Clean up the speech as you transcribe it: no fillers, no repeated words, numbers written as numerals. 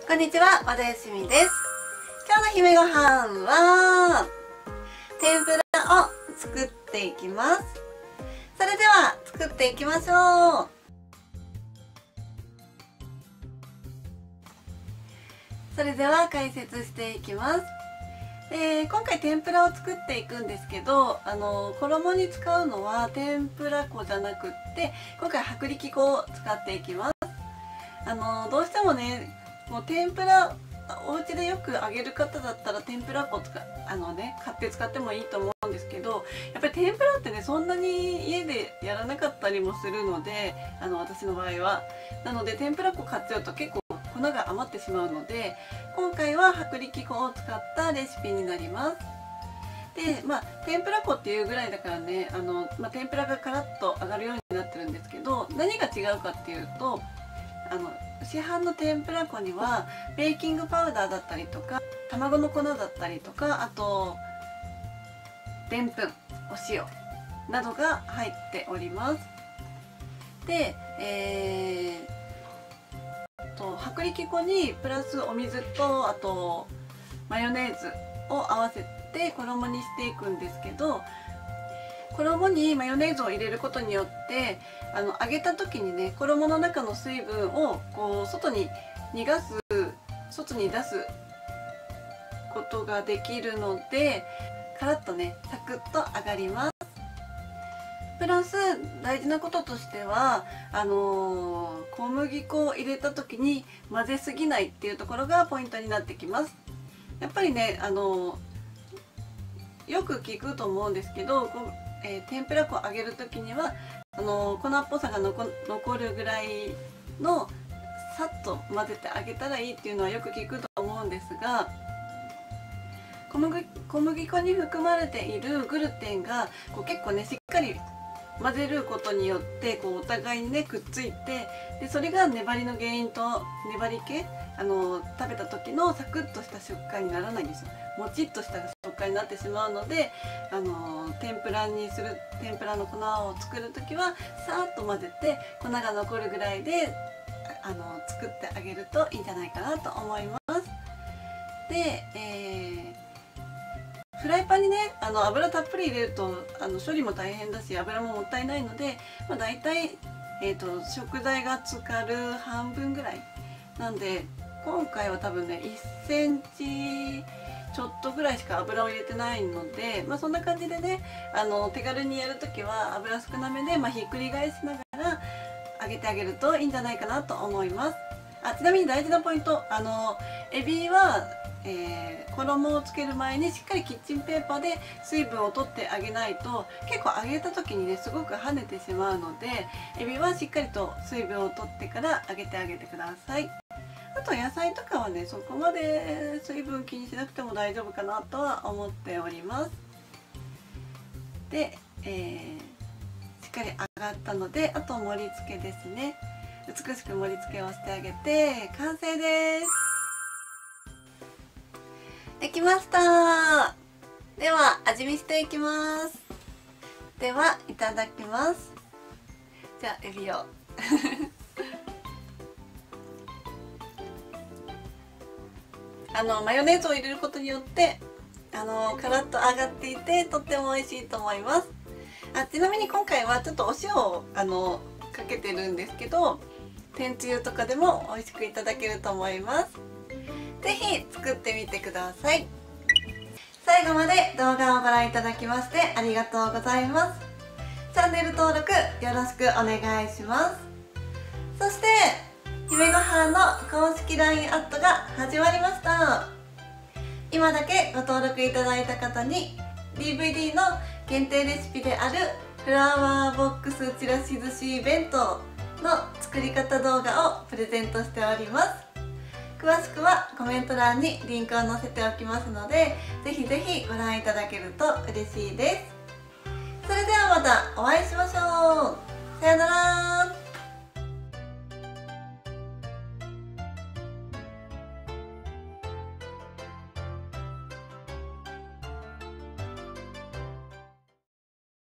こんにちは、和田よしみです。今日の姫ご飯は天ぷらを作っていきます。それでは作っていきましょう。それでは解説していきます。今回天ぷらを作っていくんですけど、衣に使うのは天ぷら粉じゃなくって今回薄力粉を使っていきます。どうしてもね、もう天ぷらお家でよく揚げる方だったら天ぷら粉買って使ってもいいと思うんですけど、やっぱり天ぷらってねそんなに家でやらなかったりもするので、私の場合はなので天ぷら粉買っちゃうと結構粉が余ってしまうので、今回は薄力粉を使ったレシピになります。で天ぷら粉っていうぐらいだからね、天ぷらがカラッと揚がるようになってるんですけど、何が違うかっていうと、市販の天ぷら粉にはベーキングパウダーだったりとか卵の粉だったりとか、あとでんぷん、お塩などが入っております。で、薄力粉にプラスお水とあとマヨネーズを合わせて衣にしていくんですけど、衣にマヨネーズを入れることによって揚げた時にね、衣の中の水分をこう外に出すことができるので、カラッとねサクッと揚がります。プラス大事なこととしては小麦粉を入れた時に混ぜすぎないっていうところがポイントになってきます。やっぱりねよく聞くと思うんですけど、天ぷら粉を揚げる時には粉っぽさが残るぐらいのさっと混ぜてあげたらいいっていうのはよく聞くと思うんですが、小麦粉に含まれているグルテンが結構ねしっかり混ぜることによってお互いにねくっついて、でそれが粘りの原因と粘り気、食べた時のサクッとした食感にならないんですよ。もちっとした食感になってしまうので、天ぷらの粉を作る時はさーっと混ぜて粉が残るぐらいで作ってあげるといいんじゃないかなと思います。で、フライパンにね油たっぷり入れると処理も大変だし油ももったいないので、だいたい食材が浸かる半分ぐらいなんで、今回は多分ね1センチちょっとぐらいしか油を入れてないので、そんな感じでね手軽にやるときは油少なめで、ひっくり返しながら揚げてあげるといいんじゃないかなと思います。ちなみに大事なポイント、エビは衣をつける前にしっかりキッチンペーパーで水分を取ってあげないと、結構揚げた時にねすごく跳ねてしまうので、エビはしっかりと水分を取ってから揚げてあげてください。あと野菜とかはねそこまで水分気にしなくても大丈夫かなとは思っております。で、しっかり揚がったので、あと盛り付けですね。美しく盛り付けをしてあげて完成です。できました。では味見していきます。ではいただきます。じゃあエビをマヨネーズを入れることによってカラッと揚がっていてとっても美味しいと思います。ちなみに今回はちょっとお塩をかけてるんですけど、天つゆとかでも美味しくいただけると思います。ぜひ作ってみてください。最後まで動画をご覧いただきましてありがとうございます。チャンネル登録よろしくお願いします。そして姫ごはんの公式 LINE アットが始まりました。今だけご登録いただいた方に DVD の限定レシピであるフラワーボックスちらし寿司弁当の作り方動画をプレゼントしております。詳しくはコメント欄にリンクを載せておきますので、ぜひぜひご覧いただけると嬉しいです。それではまたお会い